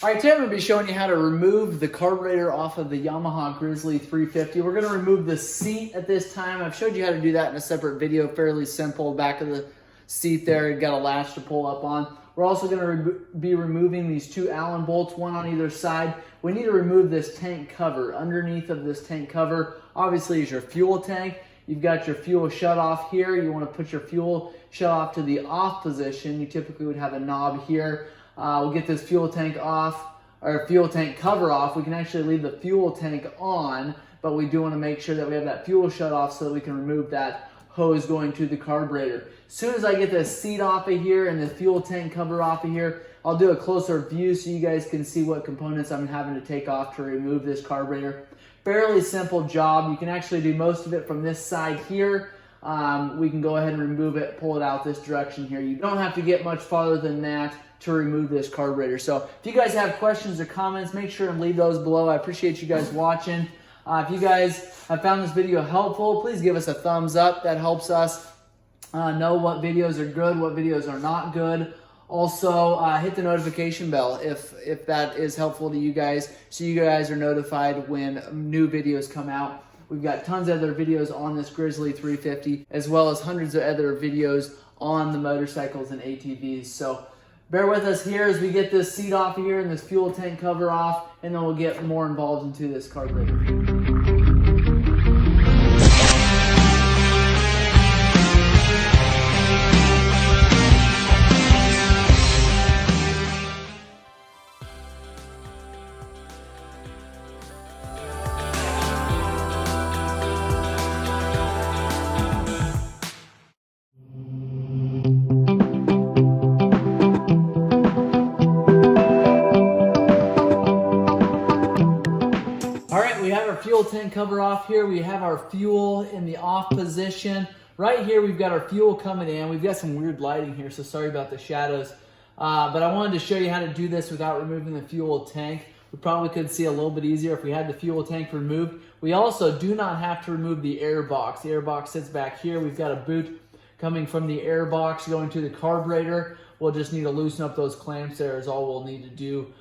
All right, today I'm going to be showing you how to remove the carburetor off of the Yamaha Grizzly 350. We're going to remove the seat at this time. I've showed you how to do that in a separate video, fairly simple. Back of the seat there, you've got a latch to pull up on. We're also going to be removing these two Allen bolts, one on either side. We need to remove this tank cover. Underneath of this tank cover, obviously, is your fuel tank. You've got your fuel shut off here. You want to put your fuel shut off to the off position. You typically would have a knob here. We'll get this fuel tank off, or fuel tank cover off. We can actually leave the fuel tank on, but we do want to make sure that we have that fuel shut off so that we can remove that hose going to the carburetor. As soon as I get the seat off of here and the fuel tank cover off of here, I'll do a closer view so you guys can see what components I'm having to take off to remove this carburetor. Fairly simple job. You can actually do most of it from this side here. We can go ahead and remove it, pull it out this direction here. You don't have to get much farther than that to remove this carburetor. So if you guys have questions or comments, make sure and leave those below. I appreciate you guys watching. If you guys have found this video helpful, please give us a thumbs up. That helps us know what videos are good, what videos are not good. Also, hit the notification bell if that is helpful to you guys, so you guys are notified when new videos come out. We've got tons of other videos on this Grizzly 350, as well as hundreds of other videos on the motorcycles and ATVs. So bear with us here as we get this seat off of here and this fuel tank cover off, and then we'll get more involved into this carburetor. We have our fuel tank cover off here. We have our fuel in the off position. Right here, we've got our fuel coming in. We've got some weird lighting here, so sorry about the shadows. But I wanted to show you how to do this without removing the fuel tank. We probably could see a little bit easier if we had the fuel tank removed. We also do not have to remove the air box. The air box sits back here. We've got a boot coming from the air box going to the carburetor. We'll just need to loosen up those clamps there is all we'll need to do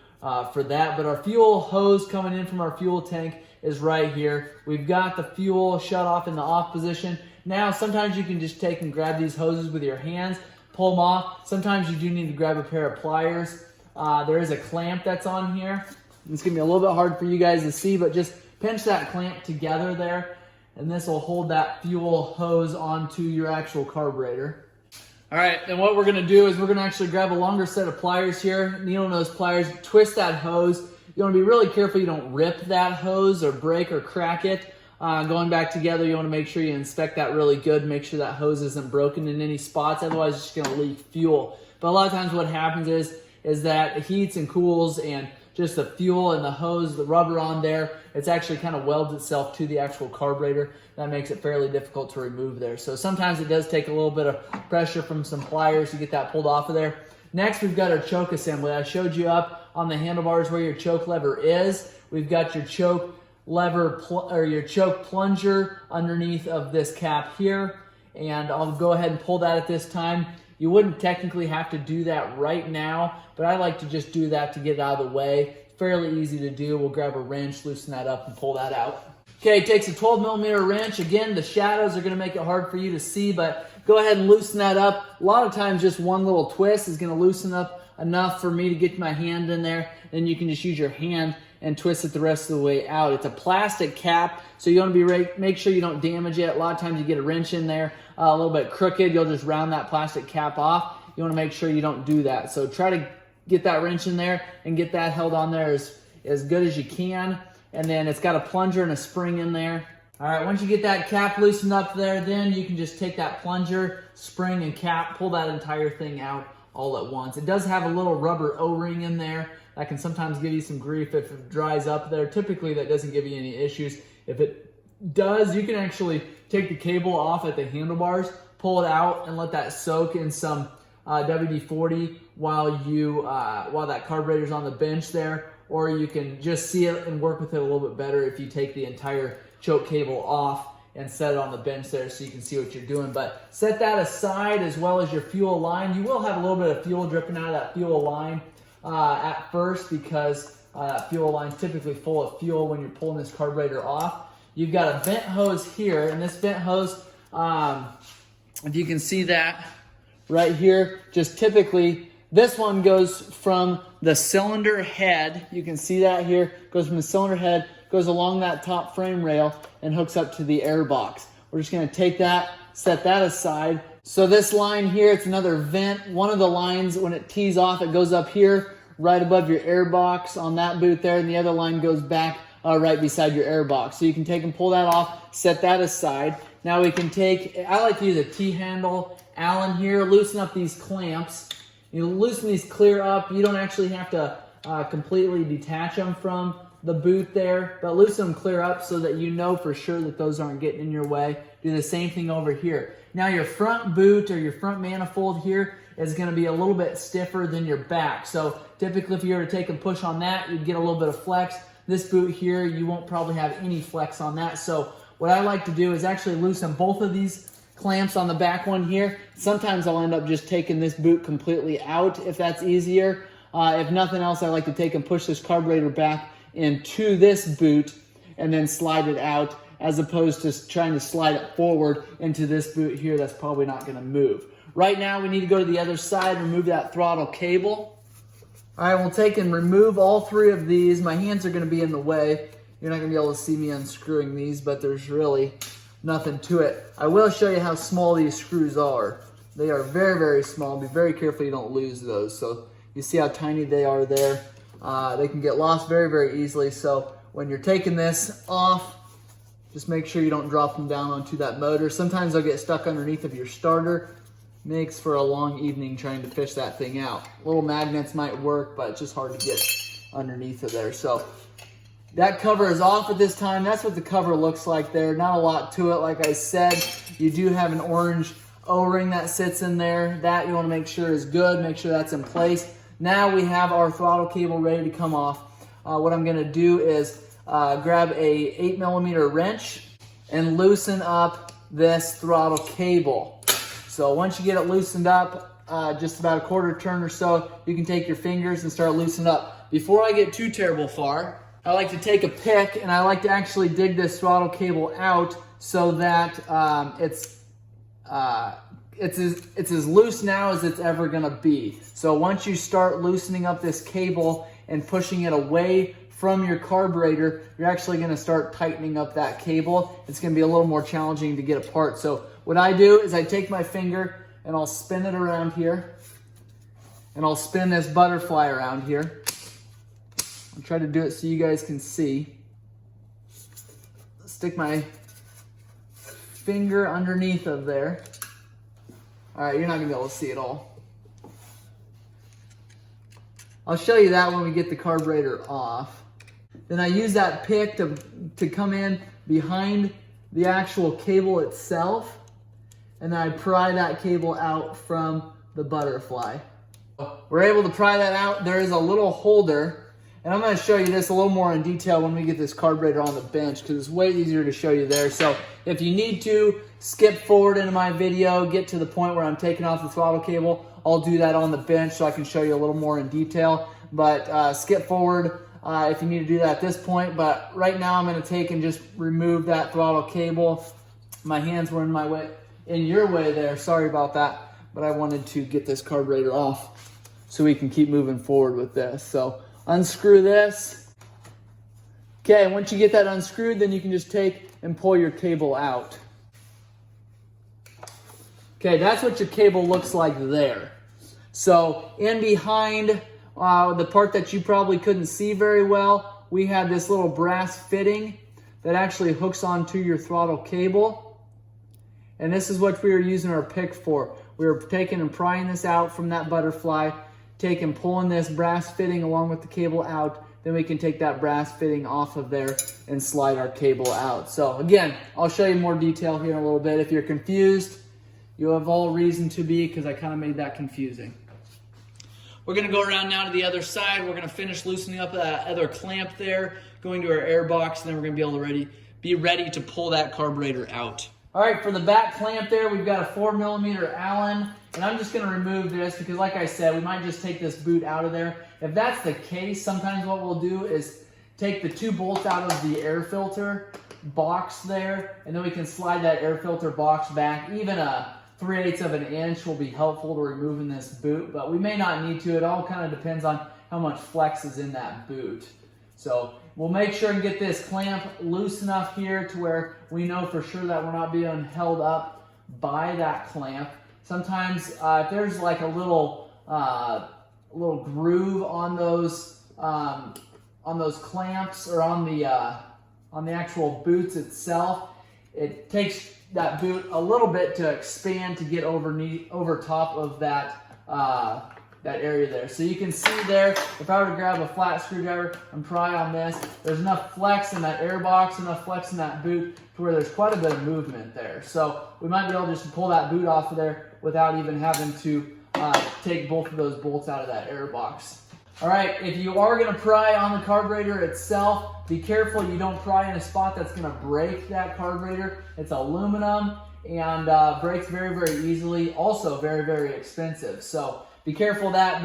for that. But our fuel hose coming in from our fuel tank is right here. We've got the fuel shut off in the off position. Now, sometimes you can just take and grab these hoses with your hands, pull them off. Sometimes you do need to grab a pair of pliers. There is a clamp that's on here. It's gonna be a little bit hard for you guys to see, but just pinch that clamp together there, and this will hold that fuel hose onto your actual carburetor. All right, then what we're gonna do is we're gonna actually grab a longer set of pliers here, needle nose pliers, twist that hose. You want to be really careful you don't rip that hose or break or crack it. Going back together, you want to make sure you inspect that really good, make sure that hose isn't broken in any spots, otherwise it's just going to leak fuel. But a lot of times what happens is that it heats and cools, and just the fuel and the hose, the rubber on there, it's actually kind of welds itself to the actual carburetor. That makes it fairly difficult to remove there. So sometimes it does take a little bit of pressure from some pliers to get that pulled off of there. Next, we've got our choke assembly. I showed you up on the handlebars where your choke lever is. We've got your choke lever or your choke plunger underneath of this cap here. And I'll go ahead and pull that at this time. You wouldn't technically have to do that right now, but I like to just do that to get it out of the way. Fairly easy to do. We'll grab a wrench, loosen that up, and pull that out. Okay, it takes a 12mm wrench. Again, the shadows are going to make it hard for you to see, but go ahead and loosen that up. A lot of times just one little twist is going to loosen up enough for me to get my hand in there. Then you can just use your hand and twist it the rest of the way out. It's a plastic cap, so you want to be make sure you don't damage it. A lot of times you get a wrench in there a little bit crooked, you'll just round that plastic cap off. You want to make sure you don't do that. So try to get that wrench in there and get that held on there as good as you can. And then it's got a plunger and a spring in there. All right, once you get that cap loosened up there, then you can just take that plunger, spring, and cap, pull that entire thing out all at once. It does have a little rubber O-ring in there. That can sometimes give you some grief if it dries up there. Typically, that doesn't give you any issues. If it does, you can actually take the cable off at the handlebars, pull it out, and let that soak in some WD-40 while that carburetor's on the bench there. Or you can just see it and work with it a little bit better if you take the entire choke cable off and set it on the bench there so you can see what you're doing. But set that aside, as well as your fuel line. You will have a little bit of fuel dripping out of that fuel line. at first because that fuel line's typically full of fuel when you're pulling this carburetor off. You've got a vent hose here, and this vent hose, if you can see that right here, just typically, this one goes from the cylinder head. You can see that here, goes from the cylinder head, goes along that top frame rail, and hooks up to the air box. We're just gonna take that, set that aside. So this line here, it's another vent. One of the lines, when it tees off, it goes up here, right above your air box on that boot there, and the other line goes back right beside your air box. So you can take and pull that off, set that aside. Now we can take, I like to use a T-handle Allen here, loosen up these clamps. You loosen these clear up. You don't actually have to completely detach them from the boot there, but loosen them clear up so that you know for sure that those aren't getting in your way. Do the same thing over here. Now your front boot or your front manifold here is going to be a little bit stiffer than your back. So typically if you were to take and push on that, you'd get a little bit of flex. This boot here, you won't probably have any flex on that. So what I like to do is actually loosen both of these clamps on the back one here. Sometimes I'll end up just taking this boot completely out if that's easier. If nothing else, I like to take and push this carburetor back into this boot and then slide it out, as opposed to trying to slide it forward into this boot here that's probably not gonna move. Right now we need to go to the other side, remove that throttle cable. All right, we'll take and remove all three of these. My hands are gonna be in the way. You're not gonna be able to see me unscrewing these, but there's really nothing to it. I will show you how small these screws are. They are very, very small. Be very careful you don't lose those. So you see how tiny they are there. They can get lost very, very easily. So when you're taking this off, just make sure you don't drop them down onto that motor. Sometimes they'll get stuck underneath of your starter. Makes for a long evening trying to fish that thing out. Little magnets might work, but it's just hard to get underneath of there. So that cover is off at this time. That's what the cover looks like there. Not a lot to it. Like I said, you do have an orange O-ring that sits in there. That you want to make sure is good. Make sure that's in place. Now we have our throttle cable ready to come off. What I'm going to do is grab a 8mm wrench and loosen up this throttle cable. So once you get it loosened up, just about a quarter turn or so, you can take your fingers and start loosening up. Before I get too terrible far, I like to take a pick and I like to actually dig this throttle cable out so that it's as loose now as it's ever gonna be. So once you start loosening up this cable and pushing it away from your carburetor, you're actually gonna start tightening up that cable. It's gonna be a little more challenging to get apart. So what I do is I take my finger and I'll spin it around here, and I'll spin this butterfly around here. I'll try to do it so you guys can see. Stick my finger underneath of there. All right, you're not gonna be able to see it all. I'll show you that when we get the carburetor off. Then I use that pick to come in behind the actual cable itself, and then I pry that cable out from the butterfly. We're able to pry that out. There is a little holder, and I'm going to show you this a little more in detail when we get this carburetor on the bench, because it's way easier to show you there. So if you need to skip forward into my video, get to the point where I'm taking off the throttle cable, I'll do that on the bench so I can show you a little more in detail. But skip forward if you need to do that at this point. But right now I'm going to take and just remove that throttle cable. My hands were in your way there. Sorry about that. But I wanted to get this carburetor off so we can keep moving forward with this. So unscrew this. Okay, once you get that unscrewed, then you can just take and pull your cable out. Okay, that's what your cable looks like there. So in behind the part that you probably couldn't see very well, we have this little brass fitting that actually hooks onto your throttle cable. And this is what we were using our pick for. We were taking and prying this out from that butterfly, pulling this brass fitting along with the cable out. Then we can take that brass fitting off of there and slide our cable out. So again, I'll show you more detail here in a little bit. If you're confused, you have all reason to be, because I kind of made that confusing. We're going to go around now to the other side. We're going to finish loosening up that other clamp there, going to our air box, and then we're going to be able to be ready to pull that carburetor out. All right, for the back clamp there, we've got a 4mm Allen, And I'm just gonna remove this because like I said, we might just take this boot out of there. If that's the case, sometimes what we'll do is take the 2 bolts out of the air filter box there, and then we can slide that air filter box back. Even a 3/8 of an inch will be helpful to removing this boot, but we may not need to. It all kind of depends on how much flex is in that boot. So we'll make sure and get this clamp loose enough here to where we know for sure that we're not being held up by that clamp. Sometimes if there's like a little groove on those clamps or on the actual boots itself, it takes that boot a little bit to expand to get over top of that area there. So you can see there, if I were to grab a flat screwdriver and pry on this, there's enough flex in that air box, enough flex in that boot to where there's quite a bit of movement there. So we might be able to just pull that boot off of there without even having to take both of those bolts out of that air box. All right, if you are gonna pry on the carburetor itself, be careful you don't pry in a spot that's gonna break that carburetor. It's aluminum and breaks very, very easily. Also very, very expensive. So be careful of that.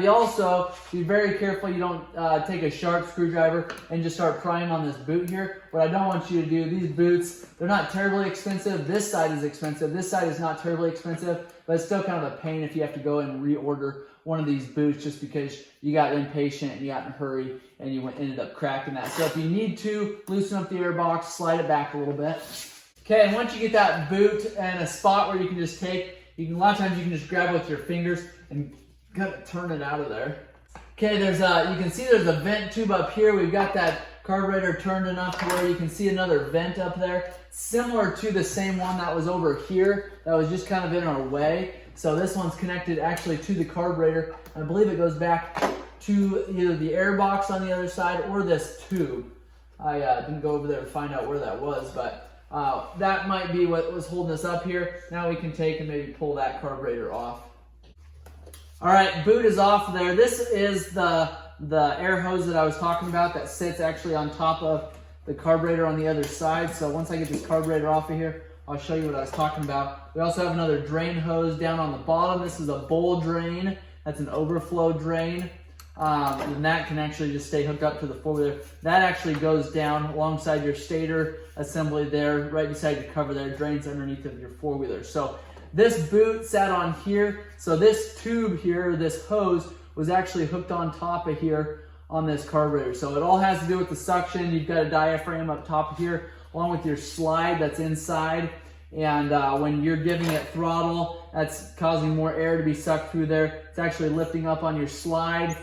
Be very careful you don't take a sharp screwdriver and just start prying on this boot here. What I don't want you to do, these boots, they're not terribly expensive. This side is expensive. This side is not terribly expensive, but it's still kind of a pain if you have to go and reorder one of these boots just because you got impatient and you got in a hurry and you ended up cracking that. So if you need to loosen up the air box, slide it back a little bit. Okay, and once you get that boot in a spot where you can just take, a lot of times you can just grab it with your fingers and kind of turn it out of there. Okay, you can see there's a vent tube up here. We've got that carburetor turned enough to where you can see another vent up there, similar to the same one that was over here that was just kind of in our way. So this one's connected actually to the carburetor. I believe it goes back to either the air box on the other side or this tube. I didn't go over there to find out where that was, but that might be what was holding us up here. Now we can take and maybe pull that carburetor off. All right, boot is off there. This is the air hose that I was talking about that sits actually on top of the carburetor on the other side. So once I get this carburetor off of here, I'll show you what I was talking about. We also have another drain hose down on the bottom. This is a bowl drain. That's an overflow drain. And that can actually just stay hooked up to the four-wheeler. That actually goes down alongside your stator assembly there, right beside your cover there, drains underneath of your four-wheeler. So this boot sat on here. So this tube here, this hose, was actually hooked on top of here on this carburetor. So it all has to do with the suction. You've got a diaphragm up top of here, along with your slide that's inside. And when you're giving it throttle, that's causing more air to be sucked through there. It's actually lifting up on your slide,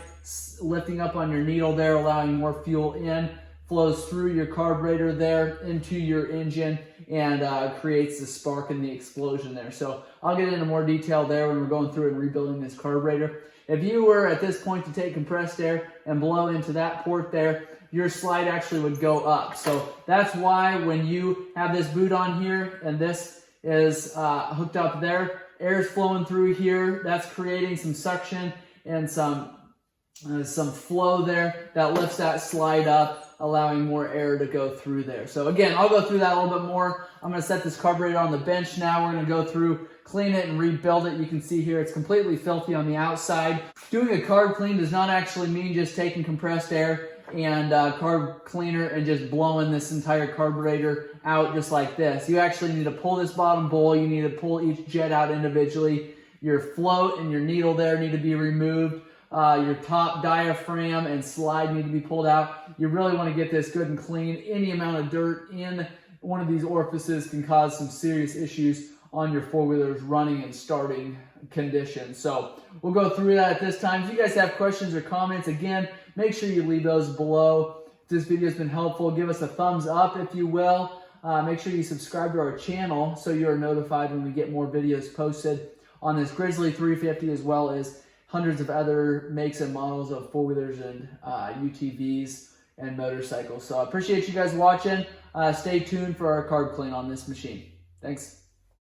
lifting up on your needle there, allowing more fuel in, flows through your carburetor there into your engine, and creates the spark and the explosion there. So I'll get into more detail there when we're going through and rebuilding this carburetor. If you were at this point to take compressed air and blow into that port there, your slide actually would go up. So that's why when you have this boot on here and this is hooked up there, air is flowing through here. That's creating some suction and some flow there that lifts that slide up, allowing more air to go through there. So again, I'll go through that a little bit more. I'm going to set this carburetor on the bench now. We're going to go through, clean it, and rebuild it. You can see here it's completely filthy on the outside. Doing a carb clean does not actually mean just taking compressed air and carb cleaner and just blowing this entire carburetor out just like this. You actually need to pull this bottom bowl. You need to pull each jet out individually. Your float and your needle there need to be removed. Your top diaphragm and slide need to be pulled out. You really want to get this good and clean. Any amount of dirt in one of these orifices can cause some serious issues on your four-wheeler's running and starting condition. So we'll go through that at this time. If you guys have questions or comments, again, make sure you leave those below. If this video has been helpful, give us a thumbs up if you will. Make sure you subscribe to our channel so you are notified when we get more videos posted on this Grizzly 350, as well as hundreds of other makes and models of four-wheelers and UTVs and motorcycles. So I appreciate you guys watching. Stay tuned for our carb clean on this machine. Thanks.